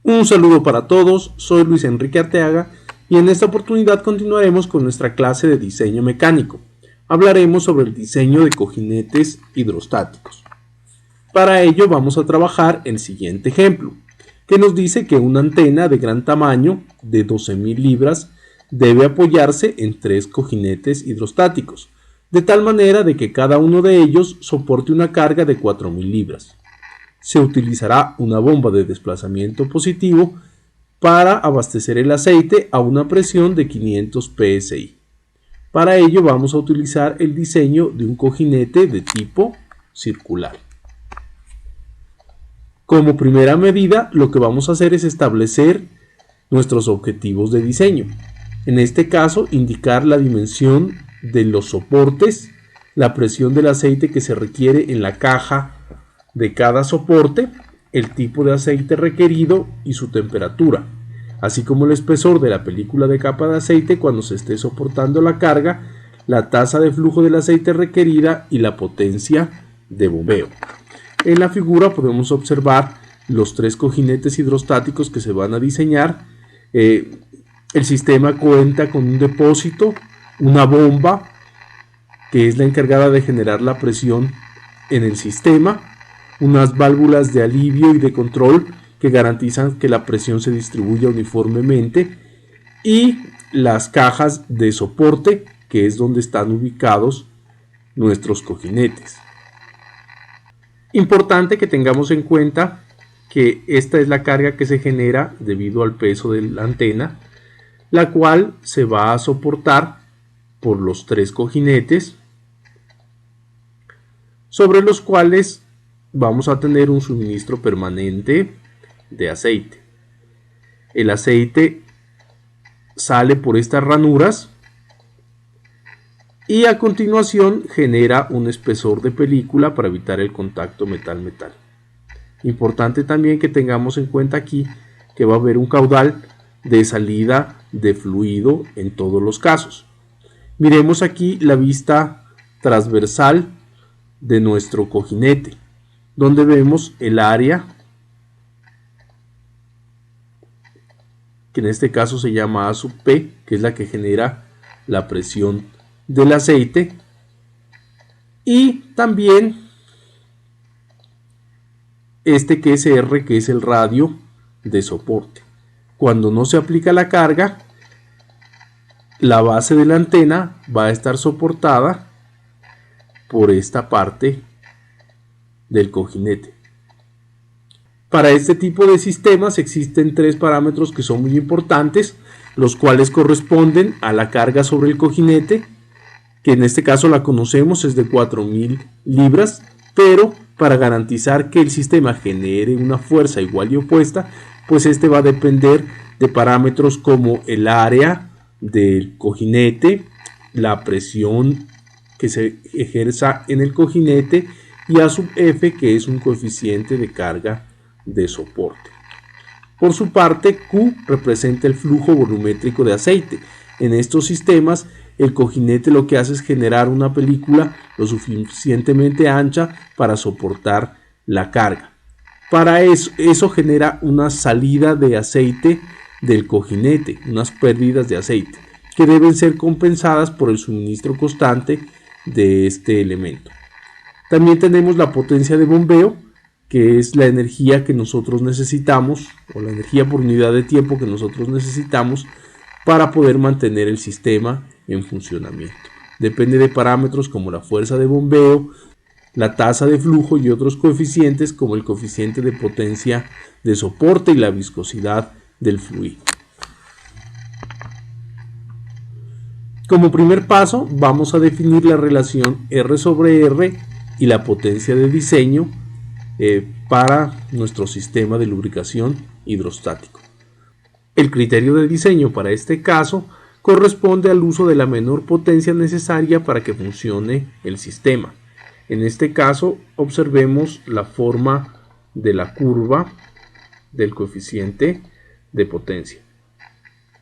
Un saludo para todos, soy Luis Enrique Arteaga y en esta oportunidad continuaremos con nuestra clase de diseño mecánico. Hablaremos sobre el diseño de cojinetes hidrostáticos. Para ello vamos a trabajar el siguiente ejemplo, que nos dice que una antena de gran tamaño, de 12.000 libras, debe apoyarse en 3 cojinetes hidrostáticos, de tal manera de que cada uno de ellos soporte una carga de 4.000 libras. Se utilizará una bomba de desplazamiento positivo para abastecer el aceite a una presión de 500 psi. Para ello vamos a utilizar el diseño de un cojinete de tipo circular. Como primera medida, lo que vamos a hacer es establecer nuestros objetivos de diseño. En este caso, indicar la dimensión de los soportes, la presión del aceite que se requiere en la caja de cada soporte, el tipo de aceite requerido y su temperatura, así como el espesor de la película de capa de aceite cuando se esté soportando la carga, la tasa de flujo del aceite requerida y la potencia de bombeo. En la figura podemos observar los 3 cojinetes hidrostáticos que se van a diseñar. El sistema cuenta con un depósito, una bomba que es la encargada de generar la presión en el sistema, unas válvulas de alivio y de control que garantizan que la presión se distribuya uniformemente y las cajas de soporte, que es donde están ubicados nuestros cojinetes. Importante que tengamos en cuenta que esta es la carga que se genera debido al peso de la antena, la cual se va a soportar por los 3 cojinetes, sobre los cuales vamos a tener un suministro permanente de aceite. El aceite sale por estas ranuras y a continuación genera un espesor de película para evitar el contacto metal-metal. Importante también que tengamos en cuenta aquí que va a haber un caudal de salida de fluido en todos los casos. Miremos aquí la vista transversal de nuestro cojinete, donde vemos el área, que en este caso se llama A sub P, que es la que genera la presión del aceite, y también este que es R, que es el radio de soporte. Cuando no se aplica la carga, la base de la antena va a estar soportada por esta parte del cojinete. Para este tipo de sistemas existen 3 parámetros que son muy importantes, los cuales corresponden a la carga sobre el cojinete, que en este caso la conocemos, es de 4.000 libras, pero para garantizar que el sistema genere una fuerza igual y opuesta, pues este va a depender de parámetros como el área del cojinete, la presión que se ejerza en el cojinete y A sub F, que es un coeficiente de carga de soporte. Por su parte, Q representa el flujo volumétrico de aceite. En estos sistemas, el cojinete lo que hace es generar una película lo suficientemente ancha para soportar la carga. Para eso genera una salida de aceite del cojinete, unas pérdidas de aceite, que deben ser compensadas por el suministro constante de este elemento. También tenemos la potencia de bombeo, que es la energía que nosotros necesitamos, o la energía por unidad de tiempo que nosotros necesitamos para poder mantener el sistema en funcionamiento. Depende de parámetros como la fuerza de bombeo, la tasa de flujo y otros coeficientes como el coeficiente de potencia de soporte y la viscosidad del fluido. Como primer paso, vamos a definir la relación R sobre R y la potencia de diseño para nuestro sistema de lubricación hidrostático. El criterio de diseño para este caso corresponde al uso de la menor potencia necesaria para que funcione el sistema. En este caso, observemos la forma de la curva del coeficiente de potencia.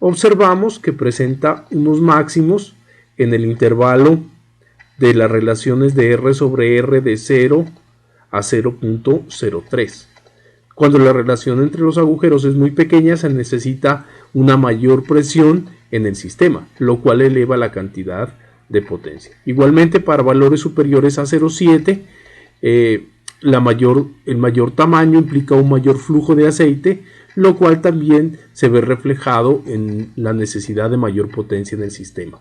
Observamos que presenta unos máximos en el intervalo de las relaciones de R sobre R de 0 a 0.03. Cuando la relación entre los agujeros es muy pequeña, se necesita una mayor presión en el sistema, lo cual eleva la cantidad de potencia. Igualmente, para valores superiores a 0,7, el mayor tamaño implica un mayor flujo de aceite, lo cual también se ve reflejado en la necesidad de mayor potencia en el sistema.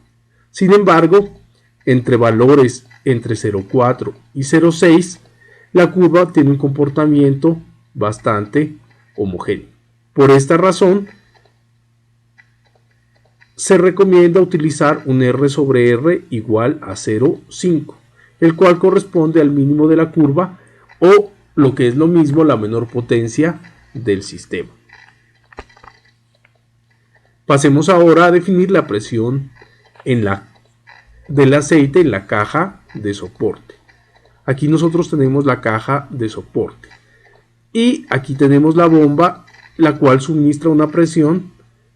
Sin embargo, entre valores entre 0,4 y 0,6, la curva tiene un comportamiento bastante homogéneo. Por esta razón, se recomienda utilizar un R sobre R igual a 0,5, el cual corresponde al mínimo de la curva o, lo que es lo mismo, la menor potencia del sistema. Pasemos ahora a definir la presión del aceite en la caja de soporte. Aquí nosotros tenemos la caja de soporte y aquí tenemos la bomba, la cual suministra una presión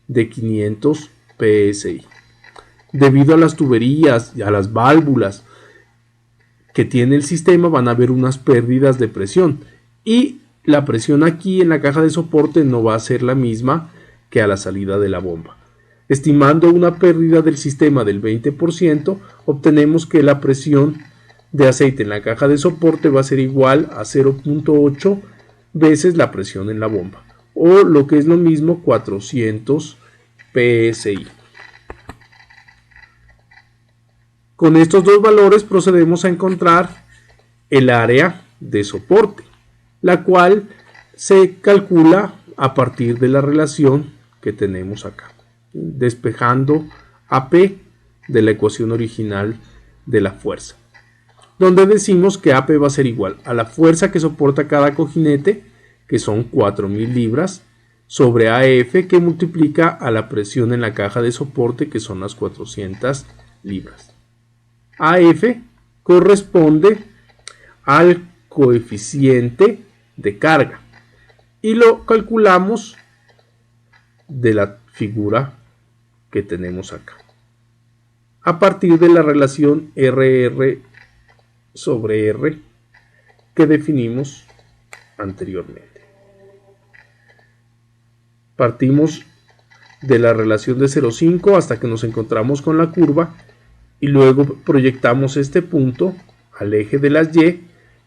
de 500 psi. Debido a las tuberías y a las válvulas que tiene el sistema, van a haber unas pérdidas de presión, y la presión aquí en la caja de soporte no va a ser la misma que a la salida de la bomba. Estimando una pérdida del sistema del 20%, obtenemos que la presión de aceite en la caja de soporte va a ser igual a 0,8 veces la presión en la bomba, o lo que es lo mismo, 400 psi. Con estos dos valores procedemos a encontrar el área de soporte, la cual se calcula a partir de la relación que tenemos acá, despejando AP de la ecuación original de la fuerza, donde decimos que AP va a ser igual a la fuerza que soporta cada cojinete, que son 4.000 libras, sobre AF, que multiplica a la presión en la caja de soporte, que son las 400 libras. AF corresponde al coeficiente de carga y lo calculamos de la figura que tenemos acá, a partir de la relación RR sobre R que definimos anteriormente. Partimos de la relación de 0,5 hasta que nos encontramos con la curva y luego proyectamos este punto al eje de las Y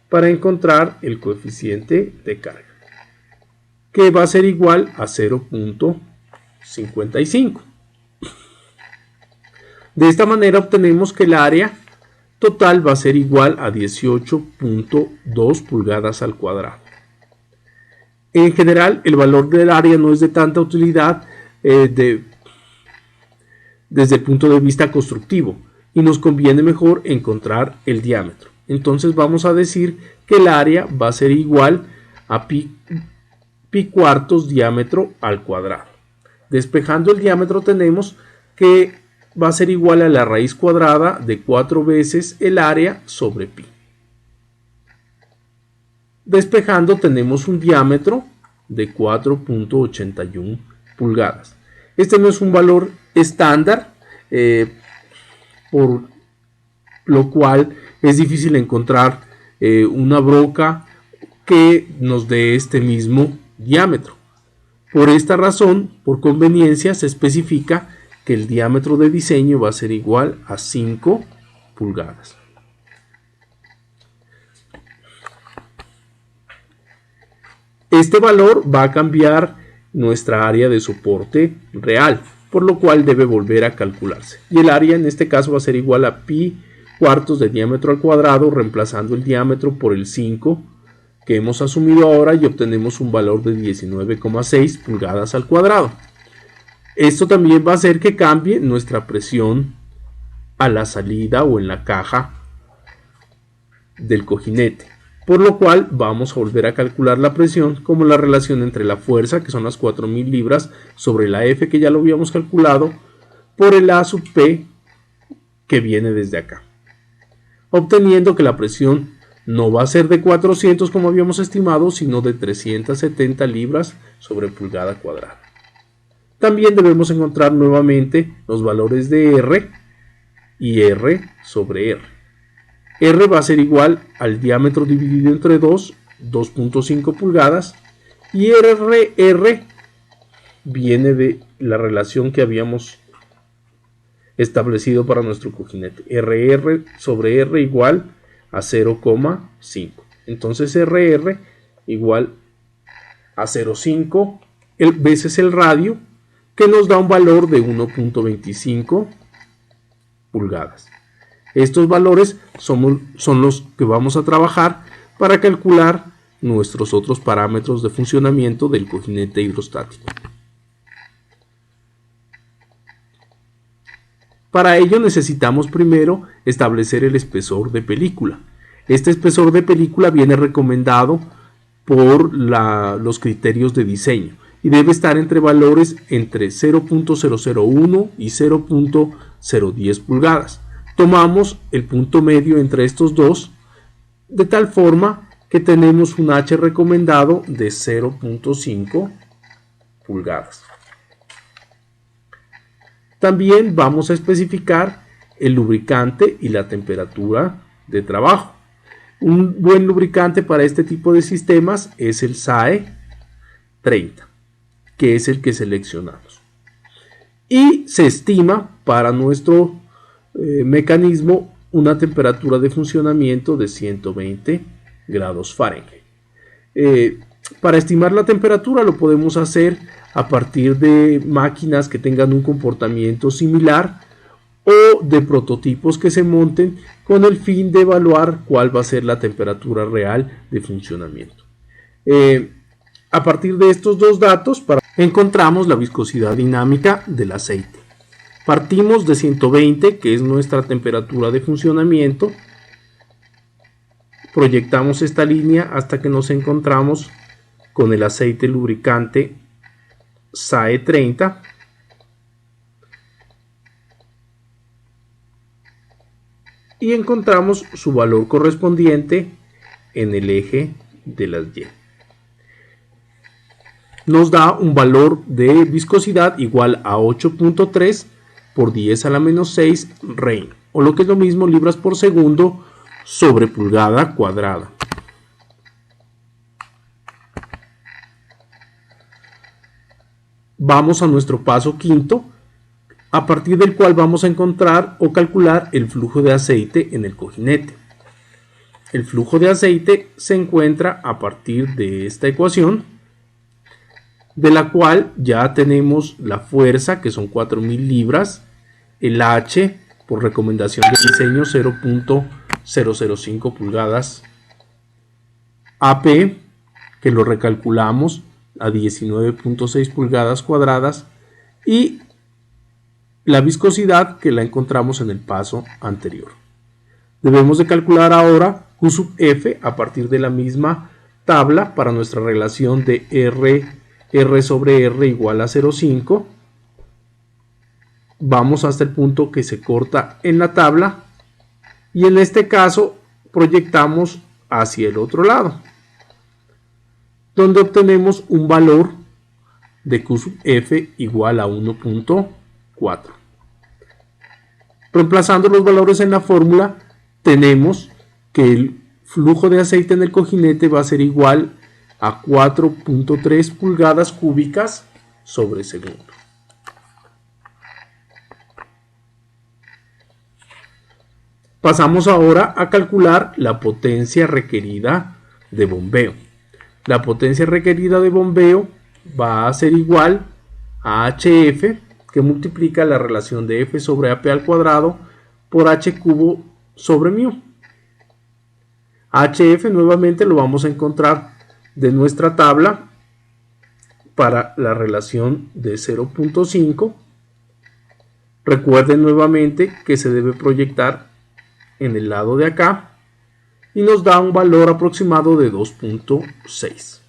para encontrar el coeficiente de carga, que va a ser igual a 0,55. De esta manera obtenemos que el área total va a ser igual a 18.2 pulgadas al cuadrado. En general, el valor del área no es de tanta utilidad desde el punto de vista constructivo, y nos conviene mejor encontrar el diámetro. Entonces vamos a decir que el área va a ser igual a pi cuartos diámetro al cuadrado. Despejando el diámetro tenemos que va a ser igual a la raíz cuadrada de 4 veces el área sobre pi. Despejando tenemos un diámetro de 4.81 pulgadas. Este no es un valor estándar, por lo cual es difícil encontrar una broca que nos dé este mismo diámetro. Por esta razón, por conveniencia, se especifica que el diámetro de diseño va a ser igual a 5 pulgadas. Este valor va a cambiar nuestra área de soporte real, por lo cual debe volver a calcularse. Y el área en este caso va a ser igual a pi cuartos de diámetro al cuadrado, reemplazando el diámetro por el 5 que hemos asumido ahora, y obtenemos un valor de 19,6 pulgadas al cuadrado. Esto también va a hacer que cambie nuestra presión a la salida o en la caja del cojinete, por lo cual vamos a volver a calcular la presión como la relación entre la fuerza, que son las 4.000 libras, sobre la F, que ya lo habíamos calculado, por el A sub P, que viene desde acá, obteniendo que la presión no va a ser de 400 como habíamos estimado, sino de 370 libras sobre pulgada cuadrada. También debemos encontrar nuevamente los valores de R y R sobre R. R va a ser igual al diámetro dividido entre 2, 2.5 pulgadas, Y RR viene de la relación que habíamos establecido para nuestro cojinete. RR sobre R igual a 0,5. Entonces RR igual a 0,5 veces el radio, que nos da un valor de 1.25 pulgadas. Estos valores son los que vamos a trabajar para calcular nuestros otros parámetros de funcionamiento del cojinete hidrostático. Para ello necesitamos primero establecer el espesor de película. Este espesor de película viene recomendado por los criterios de diseño y debe estar entre valores entre 0.001 y 0.010 pulgadas. Tomamos el punto medio entre estos dos, de tal forma que tenemos un H recomendado de 0.5 pulgadas. También vamos a especificar el lubricante y la temperatura de trabajo. Un buen lubricante para este tipo de sistemas es el SAE 30, que es el que seleccionamos. Y se estima para nuestro mecanismo una temperatura de funcionamiento de 120 grados Fahrenheit. Para estimar la temperatura lo podemos hacer a partir de máquinas que tengan un comportamiento similar o de prototipos que se monten con el fin de evaluar cuál va a ser la temperatura real de funcionamiento. A partir de estos dos datos encontramos la viscosidad dinámica del aceite. Partimos de 120, que es nuestra temperatura de funcionamiento. Proyectamos esta línea hasta que nos encontramos con el aceite lubricante SAE 30. Y encontramos su valor correspondiente en el eje de las Y. Nos da un valor de viscosidad igual a 8.3 por 10 a la menos 6 Rey, o lo que es lo mismo, libras por segundo sobre pulgada cuadrada. Vamos a nuestro paso quinto, a partir del cual vamos a encontrar o calcular el flujo de aceite en el cojinete. El flujo de aceite se encuentra a partir de esta ecuación, de la cual ya tenemos la fuerza, que son 4.000 libras, el H, por recomendación de diseño, 0.005 pulgadas, AP, que lo recalculamos a 19.6 pulgadas cuadradas, y la viscosidad, que la encontramos en el paso anterior. Debemos de calcular ahora Q sub F a partir de la misma tabla para nuestra relación de R sobre R igual a 0,5. Vamos hasta el punto que se corta en la tabla y en este caso proyectamos hacia el otro lado, donde obtenemos un valor de Q sub F igual a 1.4. Reemplazando los valores en la fórmula, tenemos que el flujo de aceite en el cojinete va a ser igual a 4.3 pulgadas cúbicas sobre segundo. Pasamos ahora a calcular la potencia requerida de bombeo. La potencia requerida de bombeo va a ser igual a HF, que multiplica la relación de F sobre AP al cuadrado por H cubo sobre μ. HF nuevamente lo vamos a encontrar de nuestra tabla para la relación de 0.5. Recuerden nuevamente que se debe proyectar en el lado de acá y nos da un valor aproximado de 2.6.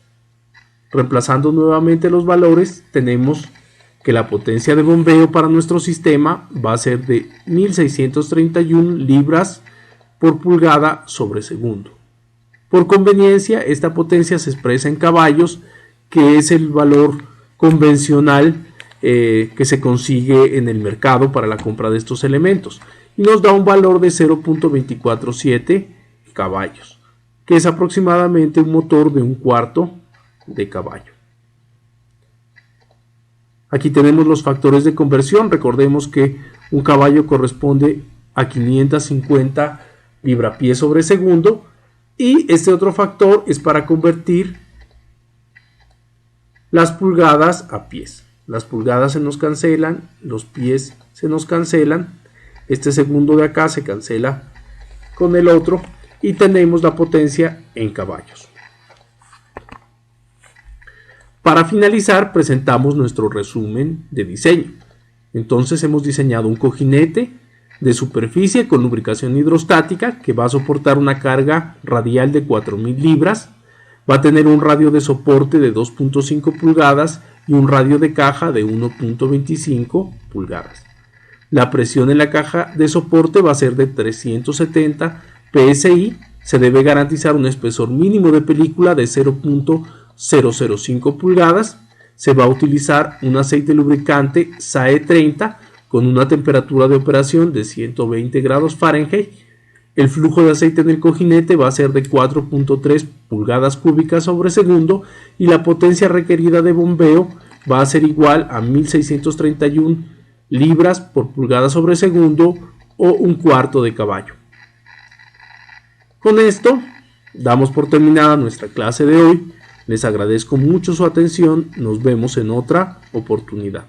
Reemplazando nuevamente los valores, tenemos que la potencia de bombeo para nuestro sistema va a ser de 1631 libras por pulgada sobre segundo. Por conveniencia, esta potencia se expresa en caballos, que es el valor convencional que se consigue en el mercado para la compra de estos elementos, y nos da un valor de 0.247 caballos, que es aproximadamente un motor de un cuarto de caballo. Aquí tenemos los factores de conversión. Recordemos que un caballo corresponde a 550 librapiés sobre segundo, y este otro factor es para convertir las pulgadas a pies. Las pulgadas se nos cancelan, los pies se nos cancelan, este segundo de acá se cancela con el otro y tenemos la potencia en caballos. Para finalizar, presentamos nuestro resumen de diseño. Entonces hemos diseñado un cojinete de superficie con lubricación hidrostática que va a soportar una carga radial de 4000 libras, va a tener un radio de soporte de 2.5 pulgadas y un radio de caja de 1.25 pulgadas. La presión en la caja de soporte va a ser de 370 psi. Se debe garantizar un espesor mínimo de película de 0.005 pulgadas. Se va a utilizar un aceite lubricante SAE 30 con una temperatura de operación de 120 grados Fahrenheit. El flujo de aceite en el cojinete va a ser de 4.3 pulgadas cúbicas sobre segundo y la potencia requerida de bombeo va a ser igual a 1631 libras por pulgada sobre segundo o un cuarto de caballo. Con esto damos por terminada nuestra clase de hoy. Les agradezco mucho su atención. Nos vemos en otra oportunidad.